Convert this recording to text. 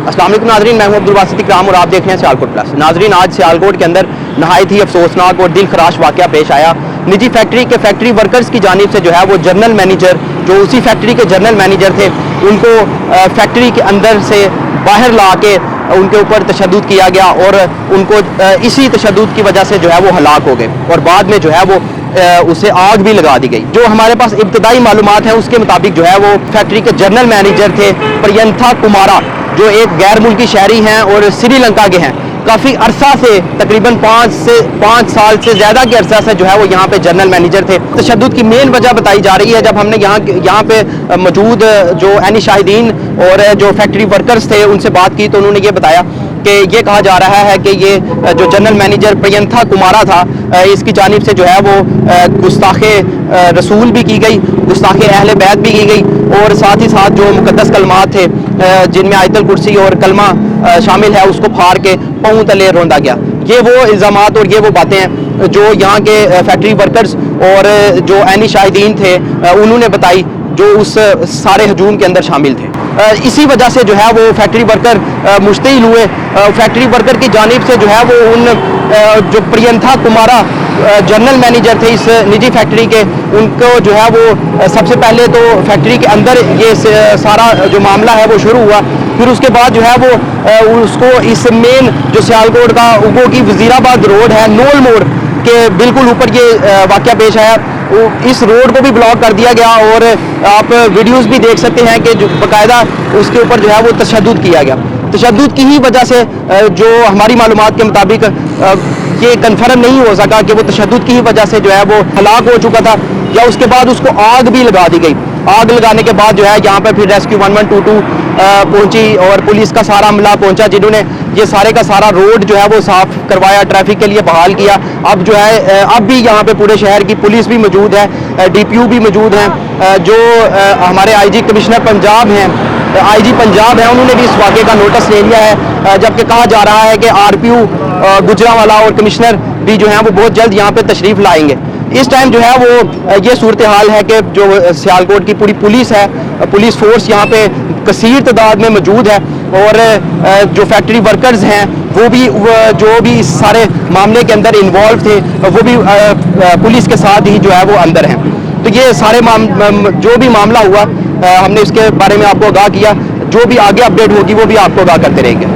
अस्सलाम वालेकुम नाज़रीन, मैं हूं अब्दुल बासित इकराम और आप देख रहे हैं सियालकोट प्लस। नाज़रीन, आज सियालकोट के अंदर नहायत ही अफसोसनाक और दिल खराश वाक़या पेश आया। निजी फैक्ट्री वर्कर्स की जानिब से जो है वो जनरल मैनेजर, जो उसी फैक्ट्री के जनरल मैनेजर थे, उनको फैक्ट्री के अंदर से बाहर ला के उनके ऊपर तशद्दुद किया गया और उनको इसी तशद्दुद की वजह से जो है वो हलाक हो गए और बाद में जो है वो उसे आग भी लगा दी गई। जो हमारे पास इब्तदाई मालूमात हैं उसके मुताबिक जो है वो फैक्ट्री के जनरल मैनेजर थे प्रियंथा कुमारा, जो एक गैर मुल्की शहरी हैं और श्रीलंका के हैं। काफ़ी अरसा से तकरीबन 5 साल से ज़्यादा के अरसा से जो है वो यहाँ पे जनरल मैनेजर थे। तशद्दुद की मेन वजह बताई जा रही है, जब हमने यहाँ पे मौजूद जो एनी शाहिदीन और जो फैक्ट्री वर्कर्स थे उनसे बात की तो उन्होंने ये बताया कि ये कहा जा रहा है कि ये जो जनरल मैनेजर प्रियंथा कुमारा था, इसकी जानिब से जो है वो गुस्ताखे रसूल भी की गई, गुस्ताखे अहले बैत भी की गई और साथ ही साथ जो मुकद्दस कलमात थे जिनमें आयतल कुर्सी और कलमा शामिल है उसको फाड़ के पाँव तले रौंदा गया। ये वो इल्ज़ामात और ये वो बातें हैं जो यहाँ के फैक्ट्री वर्कर्स और जो एनी शाहिदीन थे उन्होंने बताई, जो उस सारे हजूम के अंदर शामिल थे। इसी वजह से जो है वो फैक्ट्री वर्कर मुश्तिल हुए। फैक्ट्री वर्कर की जानिब से जो है वो उन जो प्रियंथा कुमारा जनरल मैनेजर थे इस निजी फैक्ट्री के, उनको जो है वो सबसे पहले तो फैक्ट्री के अंदर ये सारा जो मामला है वो शुरू हुआ। फिर उसके बाद जो है वो उसको इस मेन जो सियालकोट का उगो की वजीराबाद रोड है, नोल मोड़ के बिल्कुल ऊपर ये वाक़या पेश आया। इस रोड को भी ब्लॉक कर दिया गया और आप वीडियोस भी देख सकते हैं कि जो बाकायदा उसके ऊपर जो है वो तशद्दुद किया गया। तशद्दुद की ही वजह से जो हमारी मालूमात के मुताबिक ये कन्फर्म नहीं हो सका कि वो तशद्दुद की ही वजह से जो है वो हलाक हो चुका था या उसके बाद उसको आग भी लगा दी गई। आग लगाने के बाद जो है यहाँ पर फिर रेस्क्यू 1122 पहुंची और पुलिस का सारा अमला पहुंचा, जिन्होंने ये सारे का सारा रोड जो है वो साफ करवाया, ट्रैफिक के लिए बहाल किया। अब जो है अब भी यहाँ पे पूरे शहर की पुलिस भी मौजूद है, DPU भी मौजूद हैं, जो हमारे IG कमिश्नर पंजाब हैं, IG पंजाब है, उन्होंने भी इस वाक़े का नोटिस ले लिया है। जबकि कहा जा रहा है कि RPU गुजरांवाला और कमिश्नर भी जो हैं वो बहुत जल्द यहाँ पे तशरीफ़ लाएंगे। इस टाइम जो है वो ये सूरत हाल है कि जो सियालकोट की पूरी पुलिस है, पुलिस फोर्स यहाँ पे कसीर तादाद में मौजूद है और जो फैक्ट्री वर्कर्स हैं वो भी जो भी इस सारे मामले के अंदर इन्वॉल्व थे वो भी पुलिस के साथ ही जो है वो अंदर हैं। तो ये सारे जो भी मामला हुआ हमने इसके बारे में आपको आगाह किया। जो भी आगे अपडेट होगी वो भी आपको आगाह करते रहेंगे।